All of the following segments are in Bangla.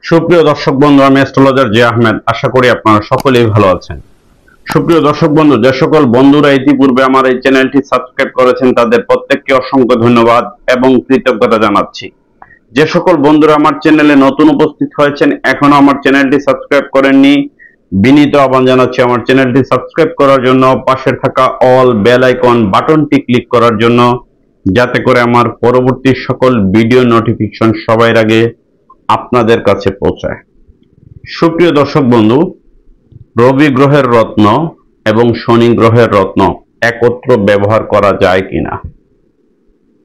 সুপ্রিয় দর্শক বন্ধু, আমি অ্যাস্ট্রোলজার জি আহমেদ। আশা করি আপনারা সকলেই ভালো আছেন। সুপ্রিয় দর্শক বন্ধু, যে সকল বন্ধুরা ইতিপূর্বে আমার এই চ্যানেলটি সাবস্ক্রাইব করেছেন তাদের প্রত্যেককে অসংখ্য ধন্যবাদ এবং কৃতজ্ঞতা জানাচ্ছি। যে সকল বন্ধুরা আমার চ্যানেলে নতুন উপস্থিত হয়েছেন, এখনো আমার চ্যানেলটি সাবস্ক্রাইব করেননি, বিনীত আহ্বান জানাচ্ছি আমার চ্যানেলটি সাবস্ক্রাইব করার জন্য, পাশে থাকা অল বেল আইকন বাটনটি ক্লিক করার জন্য, যাতে করে আমার পরবর্তী সকল ভিডিও নোটিফিকেশন সবার আগে আপনাদের কাছে পৌঁছায়। সুপ্রিয় দর্শক বন্ধু, রবি গ্রহের রত্ন এবং শনি গ্রহের রত্ন একত্র ব্যবহার করা যায় কিনা?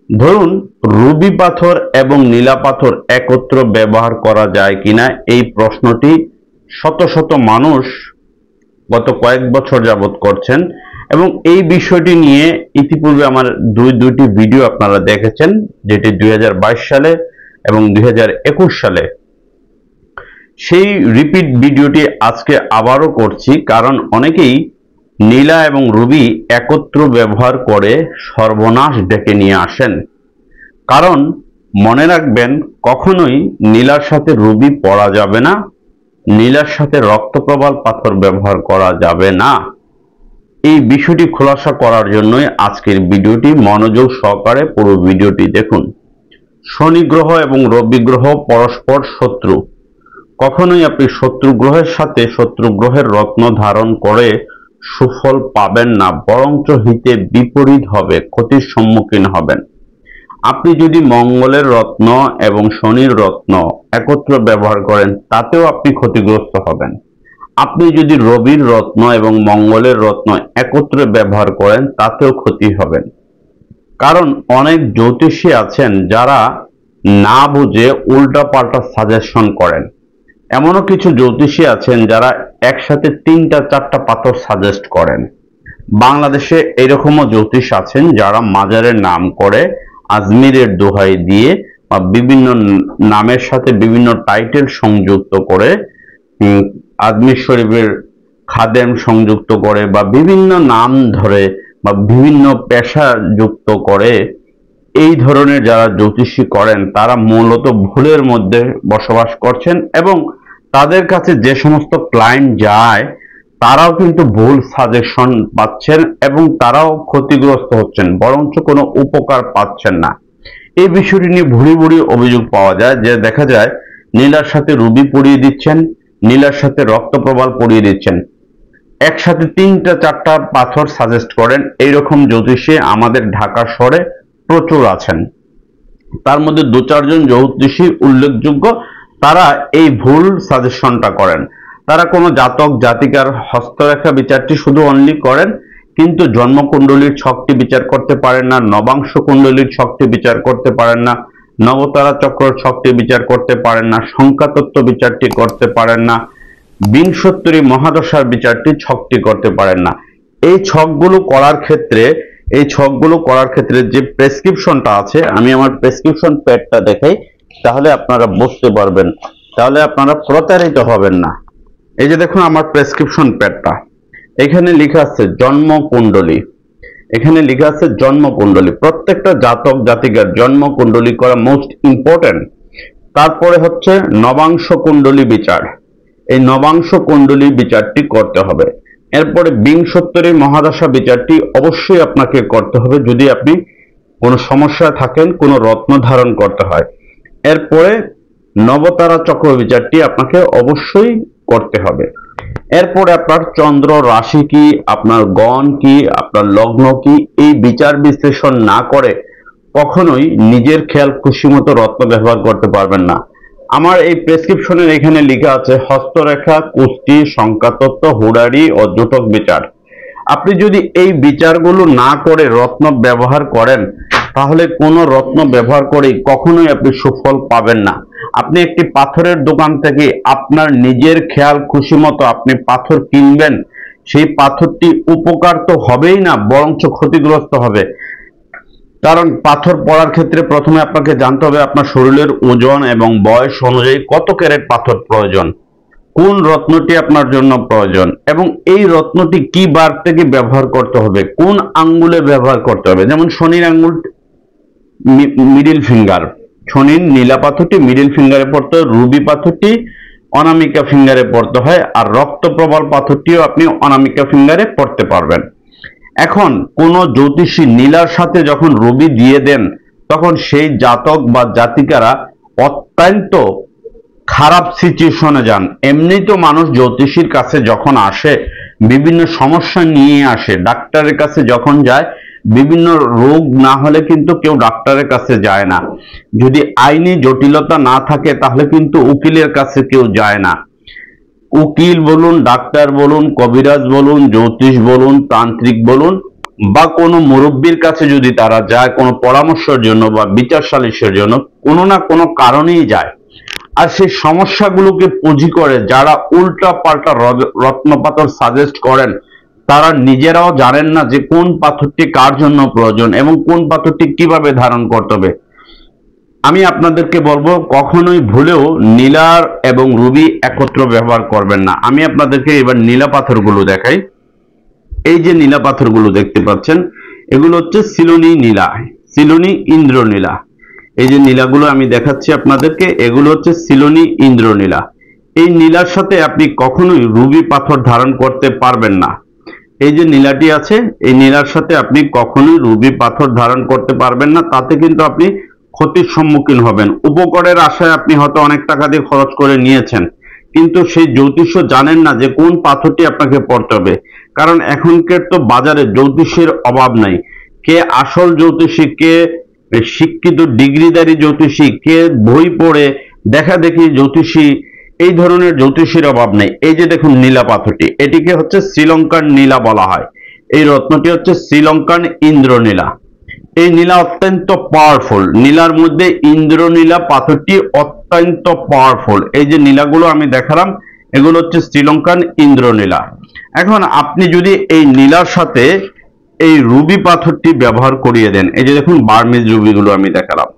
ধরুন, রুবি পাথর এবং নীলা পাথর একত্র ব্যবহার করা যায় কিনা, এই প্রশ্নটি শত শত মানুষ গত কয়েক বছর যাবত করছেন এবং এই বিষয়টি নিয়ে ইতিপূর্বে আমার দুইটি ভিডিও আপনারা দেখেছেন, যেটি 2022 সালে এবং 2021 সালে। সেই রিপিট ভিডিওটি আজকে আবারও করছি, কারণ অনেকেই নীলা এবং রুবি একত্র ব্যবহার করে সর্বনাশ ডেকে নিয়ে আসেন। কারণ মনে রাখবেন, কখনোই নীলার সাথে রুবি পড়া যাবে না, নীলার সাথে রক্তপ্রবাল পাথর ব্যবহার করা যাবে না। এই বিষয়টি খোলাসা করার জন্যই আজকের ভিডিওটি, মনোযোগ সহকারে পুরো ভিডিওটি দেখুন। শনি গ্রহ এবং রবি গ্রহ পরস্পর শত্রু। কখনোই আপনি শত্রু গ্রহের সাথে শত্রু গ্রহের রত্ন ধারণ করে সুফল পাবেন না, বরঞ্চ হিতে বিপরীত হবে, ক্ষতির সম্মুখীন হবেন। আপনি যদি মঙ্গলের রত্ন এবং শনির রত্ন একত্র ব্যবহার করেন, তাতেও আপনি ক্ষতিগ্রস্ত হবেন। আপনি যদি রবির রত্ন এবং মঙ্গলের রত্ন একত্রে ব্যবহার করেন, তাতেও ক্ষতি হবেন। কারণ অনেক জ্যোতিষী আছেন যারা না বুঝে উল্টাপাল্টা সাজেশন করেন। এমনও কিছু জ্যোতিষী আছেন যারা একসাথে 3-4টা পাথর সাজেস্ট করেন। বাংলাদেশে এরকমও জ্যোতিষ আছেন যারা মাজারের নাম করে, আজমিরের দোহাই দিয়ে বা বিভিন্ন নামের সাথে বিভিন্ন টাইটেল সংযুক্ত করে, আজমির শরীফের খাদেম সংযুক্ত করে বা বিভিন্ন নাম ধরে বা বিভিন্ন পেশা যুক্ত করে, এই ধরনের যারা জ্যোতিষী করেন তারা মূলত ভুলের মধ্যে বসবাস করছেন এবং তাদের কাছে যে সমস্ত ক্লায়েন্ট যায় তারাও কিন্তু ভুল সাজেশন পাচ্ছেন এবং তারাও ক্ষতিগ্রস্ত হচ্ছেন, বরঞ্চ কোনো উপকার পাচ্ছেন না। এই বিষয়টি নিয়ে ভুরি ভুরি অভিযোগ পাওয়া যায়, যে দেখা যায় নীলার সাথে রুবি পরিয়ে দিচ্ছেন, নীলার সাথে রক্তপ্রবাল পরিয়ে দিচ্ছেন, একসাথে 3-4টা পাথর সাজেস্ট করেন। এইরকম জ্যোতিষী আমাদের ঢাকা শহরে প্রচুর আছেন। তার মধ্যে 2-4 জন জ্যোতিষী উল্লেখযোগ্য, তারা এই ভুল সাজেশনটা করেন। তারা কোনো জাতক জাতিকার হস্তরেখা বিচারটি শুধু অনলি করেন, কিন্তু জন্মকুণ্ডলীর ছকটি বিচার করতে পারেন না, নবাংশ কুণ্ডলীর ছকটি বিচার করতে পারেন না, নবতারা চক্র ছকটি বিচার করতে পারেন না, সংখ্যাতত্ত্ব বিচারটি করতে পারেন না, বিংশোত্তরী মহাদশার বিচারটি ছকটি করতে পারেন না। এই ছকগুলো করার ক্ষেত্রে যে প্রেসক্রিপশনটা আছে, আমি আমার প্রেসক্রিপশন প্যাডটা দেখাই, তাহলে আপনারা বুঝতে পারবেন, তাহলে আপনারা প্রতারিত হবেন না। এই যে দেখুন আমার প্রেসক্রিপশন প্যাডটা, এখানে লেখা আছে জন্মকুণ্ডলী, এখানে লেখা আছে জন্মকুণ্ডলী। প্রত্যেকটা জাতক জাতিকার জন্মকুণ্ডলী করা মোস্ট ইম্পর্টেন্ট। তারপরে হচ্ছে নবাংশ কুণ্ডলী বিচার, এই নবাংশ কুণ্ডলী বিচারটি করতে হবে। এরপরে বিংশোত্তরী মহাদশা বিচারটি অবশ্যই আপনাকে করতে হবে যদি আপনি কোনো সমস্যায় থাকেন, কোনো রত্ন ধারণ করতে হয়। এরপরে নবতারা চক্র বিচারটি আপনাকে অবশ্যই করতে হবে। এরপরে আপনার চন্দ্র রাশি কি, আপনার গণ কি, আপনার লগ্ন কি, এই বিচার বিশ্লেষণ না করে কখনোই নিজের খেয়াল খুশি মতো রত্ন ব্যবহার করতে পারবেন না। আমার এই প্রেসক্রিপশনের এখানে লেখা আছে হস্তরেখা, কুষ্টি, সংখ্যাতত্ত্ব, হুডারি ও জোটক বিচার। আপনি যদি এই বিচারগুলো না করে রত্ন ব্যবহার করেন, তাহলে কোনো রত্ন ব্যবহার করে কখনোই আপনি সুফল পাবেন না। আপনি একটি পাথরের দোকান থেকে আপনার নিজের খেয়াল খুশি মতো আপনি পাথর কিনবেন, সেই পাথরটি উপকার তো হবেই না, বরঞ্চ ক্ষতিগ্রস্ত হবে। কারণ পাথর পড়ার ক্ষেত্রে প্রথমে আপনাকে জানতে হবে আপনার শরীরের ওজন এবং বয়স অনুযায়ী কত ক্যারেট পাথর প্রয়োজন, কোন রত্নটি আপনার জন্য প্রয়োজন এবং এই রত্নটি কি বার থেকে ব্যবহার করতে হবে, কোন আঙ্গুলে ব্যবহার করতে হবে। যেমন শনির আঙ্গুল মিডিল ফিঙ্গার, শনির নীলা পাথরটি মিডল ফিঙ্গারে পড়তে হয়, রুবি পাথরটি অনামিকা ফিঙ্গারে পড়তে হয়, আর রক্তপ্রবাল পাথরটিও আপনি অনামিকা ফিঙ্গারে পড়তে পারবেন। এখন কোন জ্যোতিষী নীলার সাথে যখন রবি দিয়ে দেন তখন সেই জাতক বা জাতিকারা অত্যন্ত খারাপ সিচুয়েশনে যান। এমনি তো মানুষ জ্যোতিষীর কাছে যখন আসে বিভিন্ন সমস্যা নিয়ে আসে, ডাক্তারের কাছে যখন যায় বিভিন্ন রোগ না হলে কিন্তু কেউ ডাক্তারের কাছে যায় না। যদি আইনি জটিলতা না থাকে তাহলে কিন্তু উকিলের কাছে কেউ যায় না। উকিল বলুন, ডাক্তার বলুন, কবিরাজ বলুন, জ্যোতিষ বলুন, তান্ত্রিক বলুন বা কোনো মুরব্বীর কাছে যদি তারা যায় কোনো পরামর্শের জন্য বা বিচার সালিশের জন্য, কোনো না কোনো কারণেই যায়। আর সেই সমস্যাগুলোকে পুঁজি করে যারা উল্টা পাল্টা রত্নপাথর সাজেস্ট করেন তারা নিজেরাও জানেন না যে কোন পাথরটি কার জন্য প্রয়োজন এবং কোন পাথরটি কিভাবে ধারণ করতে হবে। আমি আপনাদেরকে বলবো কখনোই ভুলেও নীলার এবং রুবি একত্র ব্যবহার করবেন না। আমি আপনাদেরকে এবার নীলা পাথরগুলো দেখাই। এই যে নীলা পাথরগুলো দেখতে পাচ্ছেন এগুলো হচ্ছে সিলোনি নীলা, সিলোনি ইন্দ্রনীলা। এই যে নীলাগুলো আমি দেখাচ্ছি আপনাদেরকে, এগুলো হচ্ছে সিলোনি ইন্দ্রনীলা। এই নীলার সাথে আপনি কখনোই রুবি পাথর ধারণ করতে পারবেন না। এই যে নীলাটি আছে এই নীলার সাথে আপনি কখনোই রুবি পাথর ধারণ করতে পারবেন না, তাতে কিন্তু আপনি ক্ষতির সম্মুখীন হবেন। উপকারের আশায় আপনি হয়তো অনেক টাকা দিয়ে খরচ করে নিয়েছেন, কিন্তু সেই জ্যোতিষ জানেন না যে কোন পাথরটি আপনাকে পড়তে হবে। কারণ এখনকার তো বাজারে জ্যোতিষের অভাব নাই। কে আসল জ্যোতিষী, কে শিক্ষিত ডিগ্রিধারী জ্যোতিষী, কে বই পড়ে দেখা দেখি জ্যোতিষী, এই ধরনের জ্যোতিষীর অভাব নেই। এই যে দেখুন নীলা পাথরটি, এটিকে হচ্ছে শ্রীলঙ্কার নীলা বলা হয়। এই রত্নটি হচ্ছে শ্রীলঙ্কান ইন্দ্রনীলা। এই নীলা অত্যন্ত পাওয়ারফুল। নীলার মধ্যে ইন্দ্রনীলা পাথরটি অত্যন্ত পাওয়ারফুল। এই যে নীলাগুলো আমি দেখালাম এগুলো হচ্ছে শ্রীলঙ্কান ইন্দ্রনীলা। এখন আপনি যদি এই নীলার সাথে এই রুবি পাথরটি ব্যবহার করিয়ে দেন, এই যে দেখুন বার্মিজ রুবিগুলো আমি দেখালাম,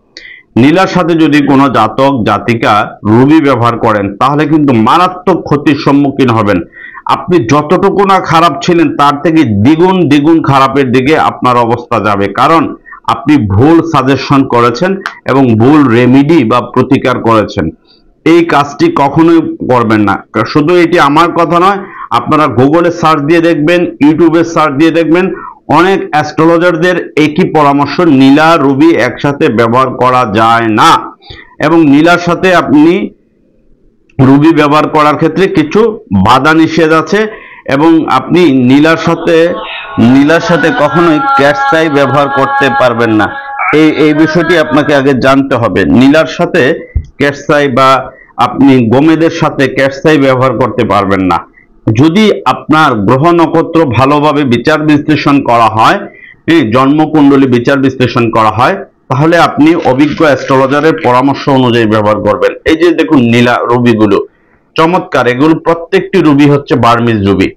নীলার সাথে যদি কোনো জাতক জাতিকা রুবি ব্যবহার করেন তাহলে কিন্তু মারাত্মক ক্ষতির সম্মুখীন হবেন। আপনি যতটুকু না খারাপ ছিলেন তার থেকে দ্বিগুণ দ্বিগুণ খারাপের দিকে আপনার অবস্থা যাবে, কারণ আপনি ভুল সাজেশন করেছেন এবং ভুল রেমিডি বা প্রতিকার করেছেন। এই কাজটি কখনোই করবেন না। শুধু এটি আমার কথা নয়, আপনারা গুগলে সার্চ দিয়ে দেখবেন, ইউটিউবে সার্চ দিয়ে দেখবেন, অনেক অ্যাস্ট্রোলজারদের একই পরামর্শ, নীলা রুবি একসাথে ব্যবহার করা যায় না। এবং নীলার সাথে আপনি রুবি ব্যবহার করার ক্ষেত্রে কিছু বাধা নিষেধ আছে, এবং আপনি নীলার সাথে কখনোই ক্যাটসাই ব্যবহার করতে পারবেন না। এই বিষয়টি আপনাকে আগে জানতে হবে। নীলার সাথে ক্যাটসাই বা আপনি গোমেদের সাথে ক্যাটসাই ব্যবহার করতে পারবেন না। যদি আপনার গ্রহ নক্ষত্র ভালোভাবে বিচার বিশ্লেষণ করা হয়, জন্মকুণ্ডলী বিচার বিশ্লেষণ করা হয়, তাহলে আপনি অভিজ্ঞ অ্যাস্ট্রোলজারের পরামর্শ অনুযায়ী ব্যবহার করবেন। এই যে দেখুন নীলা রুবিগুলো চমৎকার, এগুলো প্রত্যেকটি রুবি হচ্ছে বার্মিজ রুবি।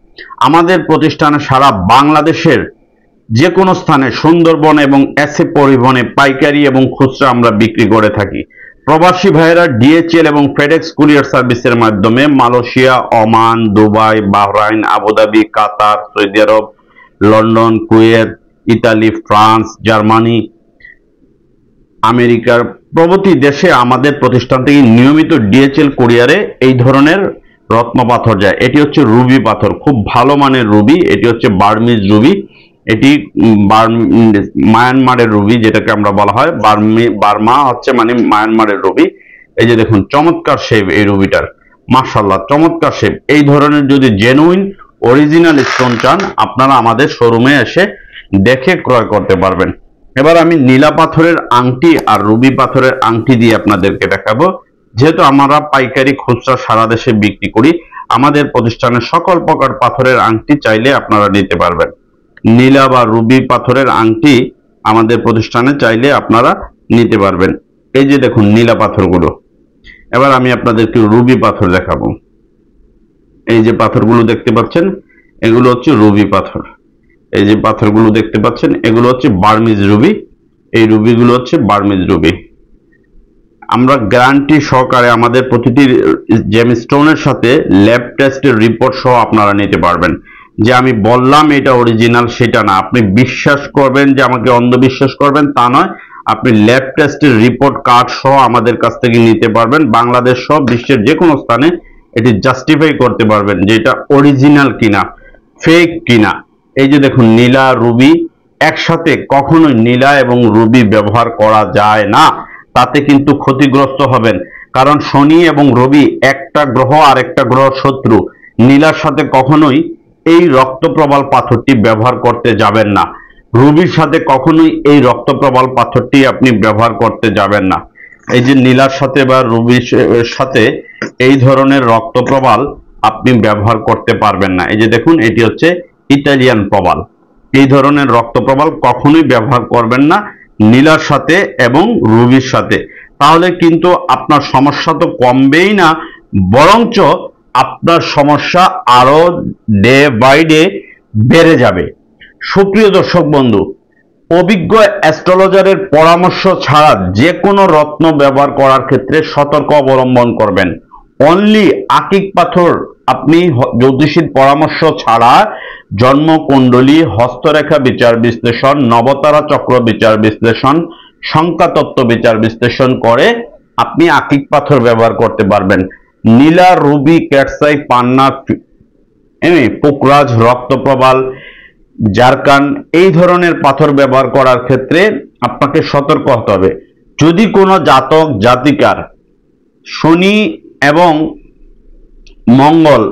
আমাদের প্রতিষ্ঠানে সারা বাংলাদেশের যে কোনো স্থানে সুন্দরবন এবং এসএ পরিবহনে পাইকারি এবং খুচরা আমরা বিক্রি করে থাকি। প্রবাসী ভাইয়েরা ডিএচএল এবং ফেডেক্স কুরিয়ার সার্ভিসের মাধ্যমে Malaysia, Oman, Dubai, Bahrain, Abu Dhabi, Qatar, Saudi Arab, London, Kuwait, Italy, France, Germany, আমেরিকার প্রভৃতি দেশে আমাদের প্রতিষ্ঠান থেকে নিয়মিত ডিএচএল কুরিয়ারে এই ধরনের রত্ন পাথর যায়। এটি হচ্ছে রুবি পাথর, খুব ভালো মানের রুবি। এটি হচ্ছে বার্মিজ রুবি। এটি মায়ানমারের রুবি, যেটাকে আমরা বলা হয় বার্মা হচ্ছে মানে মায়ানমারের রুবি। এই যে দেখুন চমৎকার শেপ এই রুবিটার, মাশাআল্লাহ চমৎকার শেপ। এই ধরনের যদি জেনুইন অরিজিনাল স্টোন চান আপনারা আমাদের শোরুমে এসে দেখে ক্রয় করতে পারবেন। এবার আমি নীলা পাথরের আংটি আর রুবি পাথরের আংটি দিয়ে আপনাদেরকে দেখাবো। যেহেতু আমরা পাইকারি খুচরা সারা দেশে বিক্রি করি, আমাদের প্রতিষ্ঠানে সকল প্রকার পাথরের আংটি চাইলে আপনারা নিতে পারবেন। নীলা বা রুবি পাথরের আংটি আমাদের প্রতিষ্ঠানে চাইলে আপনারা নিতে পারবেন। এই যে দেখুন নীলা পাথরগুলো। এবার আমি আপনাদেরকে রুবি পাথর দেখাবো। এই যে পাথরগুলো দেখতে পাচ্ছেন এগুলো হচ্ছে রুবি পাথর। এই যে পাথরগুলো দেখতে পাচ্ছেন এগুলো হচ্ছে বার্মিজ রুবি। এই রুবিগুলো হচ্ছে বার্মিজ রুবি। আমরা গ্যারান্টি সহকারে আমাদের প্রতিটি জেমস্টোনের সাথে ল্যাব টেস্টের রিপোর্ট সহ আপনারা নিতে পারবেন। যে আমি বললাম এটা অরিজিনাল সেটা না, আপনি বিশ্বাস করবেন যে আমাকে অন্ধবিশ্বাস করবেন তা নয়, আপনি ল্যাব টেস্টের রিপোর্ট কার্ড সহ আমাদের কাছ থেকে নিতে পারবেন। বাংলাদেশ সহ বিশ্বের যে কোনো স্থানে এটি জাস্টিফাই করতে পারবেন যে এটা অরিজিনাল কিনা, ফেক কিনা। এই যে দেখুন নীলা রুবি, একসাথে কখনোই নীলা এবং রুবি ব্যবহার করা যায় না, তাতে কিন্তু ক্ষতিগ্রস্ত হবেন। কারণ শনি এবং রবি একটা গ্রহ আর একটা গ্রহ শত্রু। নীলার সাথে কখনোই এই রক্তপ্রবাল পাথরটি ব্যবহার করতে যাবেন না। রুবির সাথে কখনোই এই রক্তপ্রবাল পাথরটি আপনি ব্যবহার করতে যাবেন না। এই যে নীলার সাথে বা রুবির সাথে এই ধরনের রক্তপ্রবাল আপনি ব্যবহার করতে পারবেন না। এই যে দেখুন এটি হচ্ছে ইটালিয়ান প্রবাল। এই ধরনের রক্তপ্রবাল কখনোই ব্যবহার করবেন না নীলার সাথে এবং রুবির সাথে। তাহলে কিন্তু আপনার সমস্যা তো কমবেই না, বরঞ্চ আপনার সমস্যা আরো ডে বাই ডে বেড়ে যাবে। সুপ্রিয় দর্শক বন্ধু, অভিজ্ঞ অ্যাস্ট্রোলজারের পরামর্শ ছাড়া যে কোনো রত্ন ব্যবহার করার ক্ষেত্রে সতর্ক অবলম্বন করবেন। অনলি আকিক পাথর আপনি জ্যোতিষীর পরামর্শ ছাড়া জন্মকুণ্ডলী, হস্তরেখা বিচার বিশ্লেষণ, নবতারা চক্র বিচার বিশ্লেষণ, সংখ্যাতত্ত্ব বিচার বিশ্লেষণ করে আপনি আকিক পাথর ব্যবহার করতে পারবেন। নীলা, রুবি, ক্যাটসাই, পান্না, পুকরাজ, রক্তপ্রবাল, জারকান এই ধরনের পাথর ব্যবহার করার ক্ষেত্রে আপনাকে সতর্ক হতে হবে। যদি কোনো জাতক জাতিকার শনি এবং মঙ্গল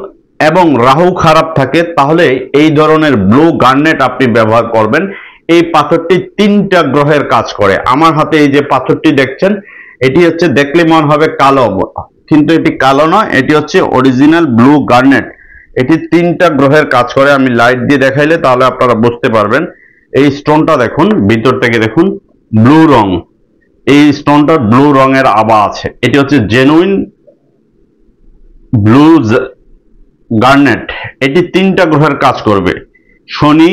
এবং রাহু খারাপ থাকে তাহলে এই ধরনের ব্লু গার্নেট আপনি ব্যবহার করবেন। এই পাথরটি 3টা গ্রহের কাজ করে। আমার হাতে এই যে পাথরটি দেখছেন, এটি হচ্ছে দেখলে মনে হবে কালো, কিন্তু এটি কালো নয়, এটি হচ্ছে অরিজিনাল ব্লু গার্নেট। এটি 3টা গ্রহের কাজ করে। আমি লাইট দিয়ে দেখাইলে তাহলে আপনারা বুঝতে পারবেন। এই স্টোনটা দেখুন, ভিতর থেকে দেখুন ব্লু রং, এই স্টোনটা ব্লু রঙের আভা আছে। এটি হচ্ছে জেনুইন ব্লু গার্নেট। এটি 3টা গ্রহের কাজ করবে, শনি,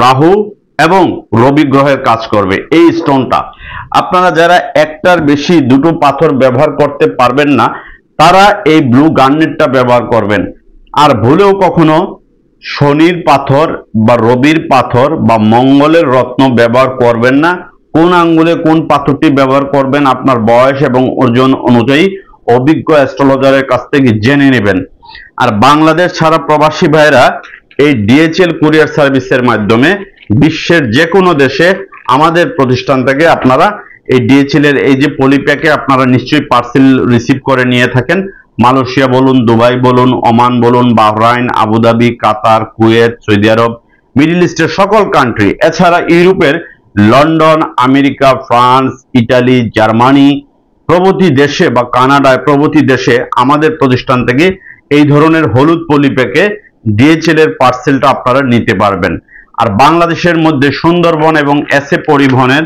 রাহু এবং রবি গ্রহের কাজ করবে এই স্টোনটা। আপনারা যারা একটার বেশি দুটো পাথর ব্যবহার করতে পারবেন না তারা এই ব্লু গার্নেটটা ব্যবহার করবেন। আর ভুলেও কখনো শনির পাথর বা রবির পাথর বা মঙ্গলের রত্ন ব্যবহার করবেন না। কোন আঙ্গুলে কোন পাথরটি ব্যবহার করবেন আপনার বয়স এবং ওজন অনুযায়ী অভিজ্ঞ অ্যাস্ট্রোলজারের কাছ থেকে জেনে নেবেন। আর বাংলাদেশ ছাড়া প্রবাসী ভাইরা এই ডিএচএল কুরিয়ার সার্ভিসের মাধ্যমে বিশ্বের যে কোনো দেশে আমাদের প্রতিষ্ঠান থেকে আপনারা এই ডিএচএল এর এই যে পলিপ্যাকে আপনারা নিশ্চয়ই পার্সেল রিসিভ করে নিয়ে থাকেন। মালয়েশিয়া বলুন, দুবাই বলুন, ওমান বলুন, বাহরাইন, আবুধাবি, কাতার, কুয়েত, সৌদি আরব, মিডল ইস্টের সকল কান্ট্রি, এছাড়া ইউরোপের London, America, France, Italy, Germany প্রভৃতি দেশে বা কানাডায় প্রভৃতি দেশে আমাদের প্রতিষ্ঠান থেকে এই ধরনের হলুদ পলিপ্যাকে ডিএচএল এর পার্সেলটা আপনারা নিতে পারবেন। আর বাংলাদেশের মধ্যে সুন্দরবন এবং এসএ পরিবহনের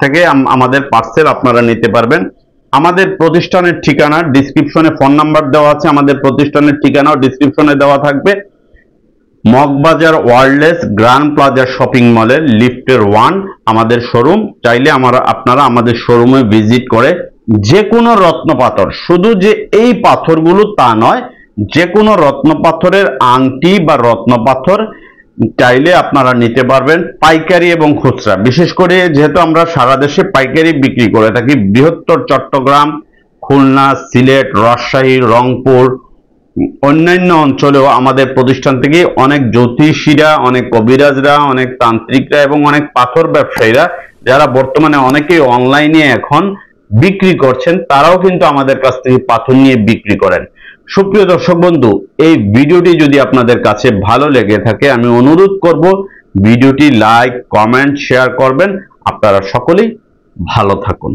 থেকে আমাদের পার্সেল আপনারা নিতে পারবেন। আমাদের প্রতিষ্ঠানের ঠিকানা ডিসক্রিপশনে ফোন নাম্বার দেওয়া আছে, আমাদের প্রতিষ্ঠানের ঠিকানাও ডিসক্রিপশনে দেওয়া থাকবে। মগবাজার ওয়ার্ল্ডলেস গ্র্যান্ড প্লাজা শপিং মলের লিফটের 1 আমাদের শোরুম। চাইলে আপনারা আমাদের শোরুমে ভিজিট করে যে কোনো রত্ন পাথর, শুধু যে এই পাথরগুলো তা নয়, যে কোনো রত্ন পাথরের আংটি বা রত্ন পাথর চাইলে আপনারা নিতে পারবেন পাইকারি এবং খুচরা। বিশেষ করে যেহেতু আমরা সারা দেশে পাইকারি বিক্রি করে থাকি, বৃহত্তর চট্টগ্রাম, খুলনা, সিলেট, রাজশাহী, রংপুর অন্যান্য অঞ্চলেও আমাদের প্রতিষ্ঠান থেকে অনেক জ্যোতিষীরা, অনেক কবিরাজরা, অনেক তান্ত্রিকরা এবং অনেক পাথর ব্যবসায়ীরা যারা বর্তমানে অনেকেই অনলাইনে এখন বিক্রি করছেন, তারাও কিন্তু আমাদের কাছ থেকে পাথর নিয়ে বিক্রি করেন। সুপ্রিয় দর্শক বন্ধু, এই ভিডিওটি যদি আপনাদের কাছে ভালো লেগে থাকে আমি অনুরোধ করব ভিডিওটি লাইক, কমেন্ট, শেয়ার করবেন। আপনারা সকলেই ভালো থাকুন।